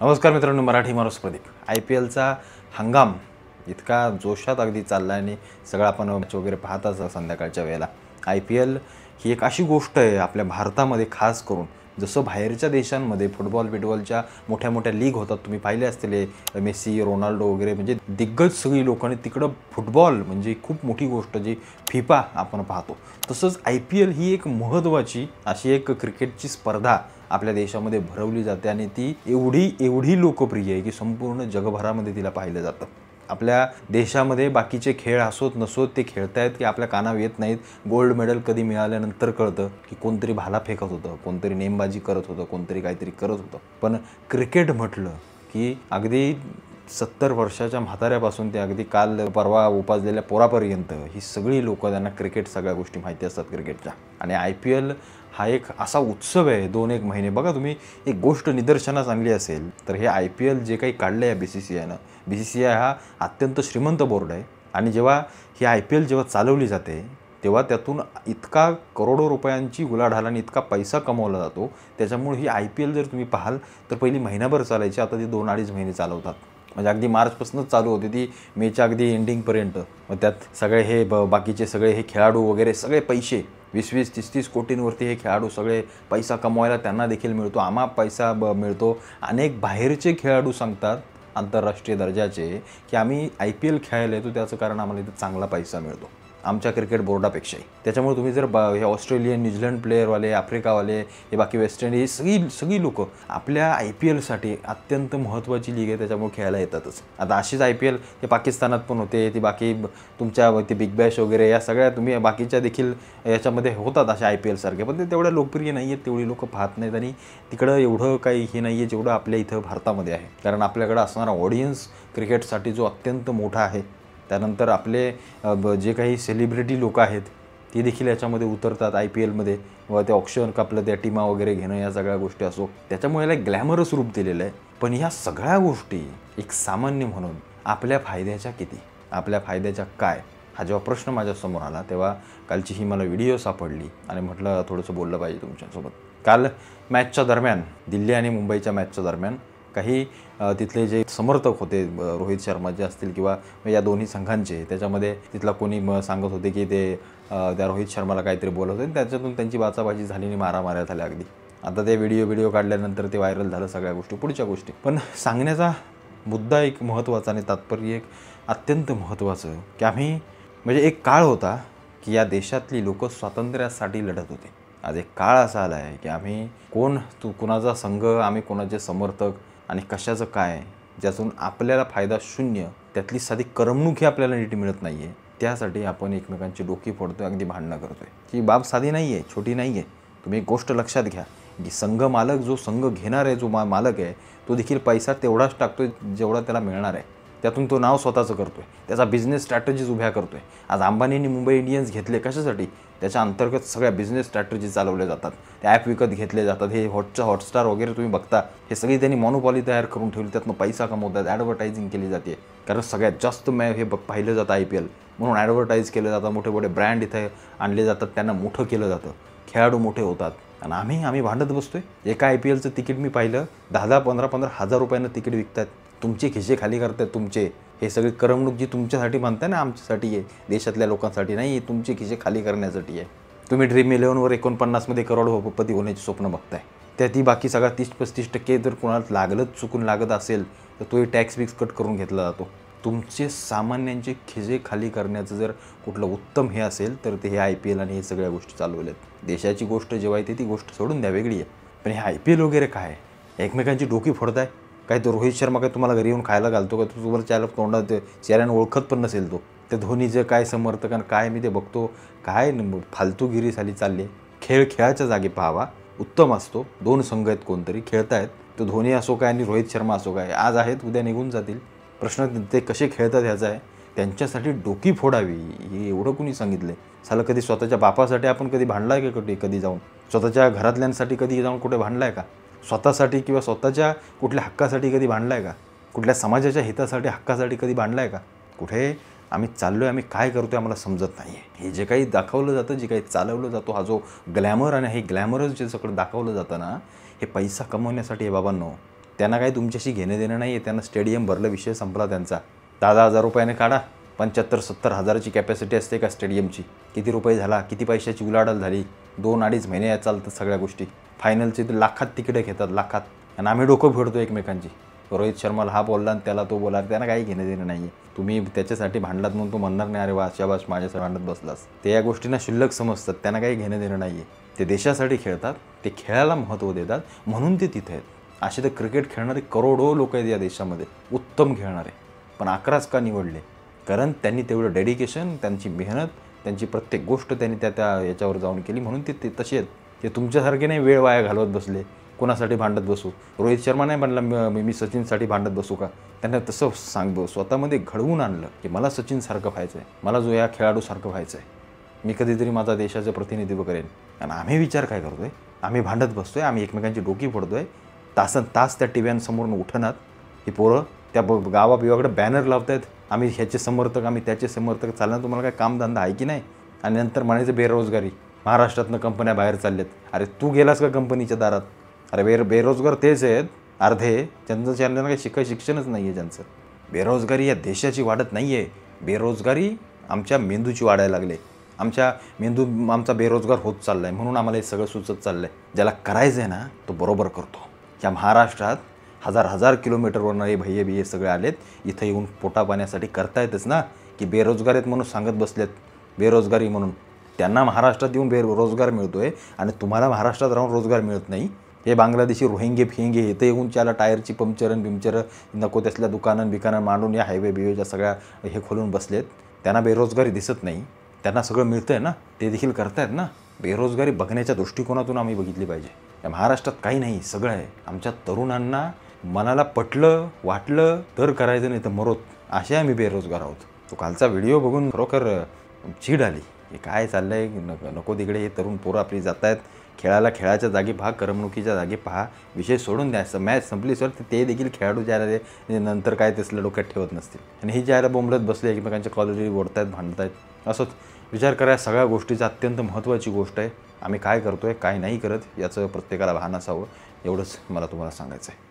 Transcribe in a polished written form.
नमस्कार मित्रांनो, मराठी माणूस प्रदीप। IPLचा हंगाम इतका जोशात अगदी चालला आणि सगळं आपण मॅच वगैरे पाहताच संध्याकाळच्या वेळेला। IPL ही एक अशी गोष्ट आहे आपल्या भारतामध्ये खास करून, जसं बाहेरच्या देशांमध्ये फुटबॉलच्या मोठ्या लीग होतात, तुम्ही पाहिले असतील मेसी, रोनाल्डो वगैरे म्हणजे दिग्गज सगळी लोकांनी तिकडं फुटबॉल म्हणजे खूप मोठी गोष्ट जी फिफा आपण पाहतो, तसंच IPL ही एक महत्त्वाची अशी एक क्रिकेटची स्पर्धा आपल्या देशामध्ये भरवली जाते आणि ती एवढी लोकप्रिय आहे की संपूर्ण जगभरामध्ये तिला पाहिलं जातं। आपल्या देशामध्ये बाकीचे खेळ असोत नसोत ते खेळतायत की आपल्या कानावर येत नाहीत। गोल्ड मेडल कधी मिळाल्यानंतर कळतं की कोणतरी भाला फेकत होतं, कोणतरी नेमबाजी करत होतं, कोणतरी काहीतरी करत होतं, पण क्रिकेट म्हटलं की अगदी 70 वर्षाच्या म्हाताऱ्यापासून ते अगदी काल परवा उपासलेल्या पोरापर्यंत ही सगळी लोकं, त्यांना क्रिकेट सगळ्या गोष्टी माहिती असतात क्रिकेटच्या। आणि IPL हा एक असा उत्सव आहे 2-1 महिने। बघा तुम्ही एक गोष्ट निदर्शनास आणली असेल तर हे IPL जे काही काढलं आहे BCCIनं, BCCI हा अत्यंत श्रीमंत बोर्ड आहे आणि जेव्हा ही IPL जेव्हा चालवली जाते तेव्हा त्यातून इतका करोडो रुपयांची उलाढाल आणि इतका पैसा कमवला जातो। त्याच्यामुळे ही IPL जर तुम्ही पाहाल तर पहिली महिनाभर चालायची, आता ती 2-2.5 महिने चालवतात। म्हणजे अगदी मार्चपासूनच चालू होती ती मेच्या अगदी एंडिंगपर्यंत। मग त्यात सगळे हे बाकीचे सगळे हे खेळाडू वगैरे सगळे पैसे 20-20, 30-30 कोटींवरती हे खेळाडू सगळे पैसा कमवायला त्यांना देखील मिळतो, आम्हा पैसा मिळतो। अनेक बाहेरचे खेळाडू सांगतात आंतरराष्ट्रीय दर्जाचे की आम्ही IPL खेळायला येतो त्याचं कारण आम्हाला इथं चांगला पैसा मिळतो आमच्या क्रिकेट बोर्डापेक्षाही। त्याच्यामुळे तुम्ही जर हे ऑस्ट्रेलियन, न्यूझीलंड प्लेयरवाले, आफ्रिकावाले, हे बाकी वेस्ट इंडिज सगळी लोकं आपल्या IPLसाठी अत्यंत महत्त्वाची लीग आहे त्याच्यामुळे खेळायला येतातच। आता अशीच IPL हे पाकिस्तानात पण होते, ती बाकी तुमच्या ते बिग बॅश वगैरे या सगळ्या तुम्ही बाकीच्या देखील याच्यामध्ये होतात अशा IPL सारखे, पण ते तेवढ्या लोकप्रिय नाही आहेत, तेवढी लोकं पाहत नाहीत आणि तिकडं एवढं काही हे नाही आहे जेवढं आपल्या इथं भारतामध्ये आहे। कारण आपल्याकडं असणारा ऑडियन्स क्रिकेटसाठी जो अत्यंत मोठा आहे। त्यानंतर आपले जे काही सेलिब्रिटी लोक आहेत ते देखील याच्यामध्ये उतरतात IPLमध्ये, व ते ऑक्शन कपलं त्या टीमा वगैरे घेणं या सगळ्या गोष्टी असो, त्याच्यामुळे याला ग्लॅमरस रूप दिलेलं आहे। पण ह्या सगळ्या गोष्टी एक सामान्य म्हणून आपल्या फायद्याच्या किती, आपल्या फायद्याच्या काय, हा जेव्हा प्रश्न माझ्यासमोर आला तेव्हा कालची ही मला व्हिडिओ सापडली आणि म्हटलं थोडंसं बोललं पाहिजे तुमच्यासोबत। काल मॅचच्या दरम्यान, दिल्ली आणि मुंबईच्या मॅचच्या दरम्यान काही तिथले जे समर्थक होते रोहित शर्मा जे असतील किंवा या दोन्ही संघांचे, त्याच्यामध्ये तिथला कोणी सांगत होते की ते त्या रोहित शर्माला काहीतरी बोलत होते, त्याच्यातून त्यांची बाचाबाची झाली आणि मारामाऱ्या झाल्या अगदी। आता ते व्हिडिओ काढल्यानंतर ते व्हायरल झालं, सगळ्या गोष्टी पुढच्या गोष्टी। पण सांगण्याचा मुद्दा एक महत्त्वाचा आणि तात्पर्य एक अत्यंत महत्त्वाचं की आम्ही म्हणजे एक काळ होता की या देशातली लोकं स्वातंत्र्यासाठी लढत होते। आज एक काळ असा आला आहे की आम्ही कुणाचा संघ, आम्ही कोणाचे समर्थक आणि कशाचं काय, ज्यातून आपल्याला फायदा शून्य, त्यातली साधी करमणूक आपल्याला नीट मिळत नाही आहे, त्यासाठी आपण एकमेकांची डोकी फोडतोय, अगदी भांडणं करतोय। ही बाब साधी नाही आहे, छोटी नाही आहे। तुम्ही एक गोष्ट लक्षात घ्या की संघ मालक, जो संघ घेणार आहे, जो मालक आहे, तो देखील पैसा तेवढाच टाकतोय जेवढा त्याला मिळणार आहे। त्यातून तो नाव स्वतःचं करतोय, त्याचा बिझनेस स्ट्रॅटेजीज उभ्या करतोय। आज अंबानींनी मुंबई इंडियन्स घेतले कशासाठी? त्याच्या अंतर्गत सगळ्या बिझनेस स्ट्रॅटेजी चालवल्या जातात, ते ॲप विकत घेतले जातात। हे हॉटस्टार वगैरे तुम्ही बघता, हे सगळी त्यांनी मॉनोपॉली तयार करून ठेवली, त्यातनं पैसा कमवतात, ॲडव्हर्टायझिंग केली जाते। कारण सगळ्यात जास्त हे पाहिलं जातं IPL, म्हणून ॲडव्हर्टाईज केलं जातं, मोठे ब्रँड इथे आणले जातात, त्यांना मोठं केलं जातं, खेळाडू मोठे होतात आणि आम्ही भांडत बसतोय। एका IPLचं तिकीट मी पाहिलं 10-10, 15-15 हजार रुपयांना तिकीट विकतात, तुमचे खिसे खाली करतात तुमचे। हे सगळी करमणूक जी तुमच्यासाठी म्हणताय ना, आमच्यासाठी आहे, देशातल्या लोकांसाठी नाही, तुमचे खिसे खाली करण्यासाठी आहे। तुम्ही ड्रीम 11वर 49मध्ये करोडपती होण्याचे स्वप्न बघताय, त्यातही बाकी सगळा 30-35% जर कोणाला चुकून लागत असेल तर तोही टॅक्स कट करून घेतला जातो। तुमचे सामान्यांचे खिसे खाली करण्याचं जर कुठलं उत्तम हे असेल तर ते हे IPL आणि हे सगळ्या गोष्टी चालवल्यात। देशाची गोष्ट जेव्हा येते ती गोष्ट सोडून द्या, वेगळी आहे, पण हे IPL वगैरे काय, एकमेकांची डोकी फोडताय। काय तो रोहित शर्मा काय तुम्हाला घरी येऊन खायला घालतो का? तो तुम्हाला तोंडात चेहऱ्यानं ओळखत पण नसेल तो। त्या धोनीचं काय समर्थक आणि काय मी ते बघतो, काय फालतूगिरी झाली चालली। खेळाच्या जागी पाहावा, उत्तम असतो। 2 संघ आहेत, कोणतरी खेळतायत, तो धोनी असो काय आणि रोहित शर्मा असो काय, आज आहेत उद्या निघून जातील। प्रश्न ते कसे खेळतात ह्याचा आहे, त्यांच्यासाठी डोकी फोडावी हे एवढं कुणी सांगितलंय? साला कधी स्वतःच्या बापासाठी आपण कधी भांडलाय का? कधी जाऊन स्वतःच्या घरातल्यांसाठी कधी जाऊन कुठे भांडलाय का? स्वतःसाठी किंवा स्वतःच्या कुठल्या हक्कासाठी कधी भांडलाय का? कुठल्या समाजाच्या हितासाठी, हक्कासाठी कधी भांडलाय का? कुठे आम्ही चाललोय, आम्ही काय करतोय आम्हाला समजत नाही आहे। हे जे काही दाखवलं जातं, जे काही चालवलं जातो, हा जो ग्लॅमर आणि हे ग्लॅमरच जे सगळं दाखवलं जातं ना, हे पैसा कमवण्यासाठी आहे बाबांनो। त्यांना काही तुमच्याशी घेणं देणं नाही आहे. त्यांना स्टेडियम भरलं, विषय संपला त्यांचा. 10,000 रुपयाने काढा, 75-70 हजाराची कॅपॅसिटी असते का स्टेडियमची. किती रुपये झाला, किती पैशाची उलाढाल झाली. 2-2.5 महिने या चालतात सगळ्या गोष्टी. फायनलचे तर लाखात तिकीटं घेतात, लाखात. आणि आम्ही डोकं फिरतो एकमेकांची. रोहित शर्माला हा बोलला आणि त्याला तो बोला, त्यांना काही घेणं देणं नाही आहे. तुम्ही त्याच्यासाठी भांडलात म्हणून तो म्हणणार नाही अरे वा शाबास माझ्यासाठी भांडत बसलास. ते या गोष्टींना क्षुल्लक समजतात. त्यांना काही घेणं देणं नाही आहे. ते देशासाठी खेळतात, ते खेळायला महत्त्व देतात, म्हणून ते तिथे आहेत. असे तर क्रिकेट खेळणारे करोडो लोक आहेत या देशामध्ये, उत्तम खेळणारे. पण 11च का निवडले? कारण त्यांनी तेवढं डेडिकेशन, त्यांची मेहनत, त्यांची प्रत्येक गोष्ट त्यांनी त्या याच्यावर जाऊन केली, म्हणून ते तसे आहेत. ते तुमच्यासारखे नाही वेळ वाया घालवत बसले. कोणासाठी भांडत बसू? रोहित शर्मा नाही म्हणला मी सचिनसाठी भांडत बसू का? त्यांना तसं स्वतःमध्ये घडवून आणलं की मला सचिनसारखं व्हायचं आहे, मला जो या खेळाडूसारखं व्हायचं आहे. मी कधीतरी माझा देशाचं प्रतिनिधित्व करेन. आणि आम्ही विचार काय करतो आहे? आम्ही भांडत बसतो आहे, आम्ही एकमेकांची डोकी फोडतो आहे. तासन तास त्या टीव्यांसमोरून उठणार ही पोरं, त्या गावाबिवाकडे बॅनर लावत आहेत, आम्ही ह्याचे समर्थक, आम्ही त्याचे समर्थक. चालणार तुम्हाला काय कामधंदा आहे की नाही? आणि नंतर म्हणायचं बेरोजगारी, महाराष्ट्रातनं कंपन्या बाहेर चालल्यात. अरे तू गेलास का कंपनीच्या दारात? अरे बेरोजगार तेच आहेत अर्धे, ज्यांचं त्यांना काही शिक्षणच नाही आहे ज्यांचं. बेरोजगारी या देशाची वाढत नाही आहे, बेरोजगारी आमच्या मेंदूची वाढायला लागले. आमचा बेरोजगार होत चालला आहे, म्हणून आम्हाला हे सगळं सुचत चाललं आहे. ज्याला करायचं आहे ना तो बरोबर करतो. या महाराष्ट्रात हजार किलोमीटरवरनं हे भैये बिये सगळे आलेत, इथं येऊन पोटा पाण्यासाठी करतायतच ना. की बेरोजगार आहेत म्हणून सांगत बसलेत बेरोजगारी म्हणून. त्यांना महाराष्ट्रात येऊन रोजगार मिळतो आहे आणि तुम्हाला महाराष्ट्रात राहून रोजगार मिळत नाही. हे बांगलादेशी रोहिंगे फिंगे इथं येऊन त्याला टायरची पंक्चरं नको त्यातल्या दुकानं मांडून या हायवे बिवेच्या सगळ्या हे खोलून बसलेत. त्यांना बेरोजगारी दिसत नाही, त्यांना सगळं मिळतं आहे ना, ते देखील करतायत ना. बेरोजगारी बघण्याच्या दृष्टिकोनातून आम्ही बघितली पाहिजे. या महाराष्ट्रात काही नाही, सगळं आहे. आमच्या तरुणांना मनाला पटलं वाटलं तर करायचं, नाही तर मरोत, असे आम्ही बेरोजगार आहोत. तो कालचा व्हिडिओ बघून खरोखर चीड आली. हे काय चाललं आहे? नको तिकडे हे तरुण पोरं आपली जात आहेत खेळाच्या जागी पहा, करमणुकीच्या जागी पहा. विषय सोडून द्यायचं, मॅच संपली सर. ते देखील खेळाडू ज्याला नंतर काय तसलं डोक्यात ठेवत नसतील. आणि हे ज्याला बोंबलत बसले, एकमेकांच्या कॉलेज ओढतायत, भांडतायत, असंच विचार करा. सगळ्या गोष्टीची अत्यंत महत्त्वाची गोष्ट आहे. आम्ही काय करतो आहे काय नाही करत याचं प्रत्येकाला भान असावं, एवढंच मला तुम्हाला सांगायचं आहे.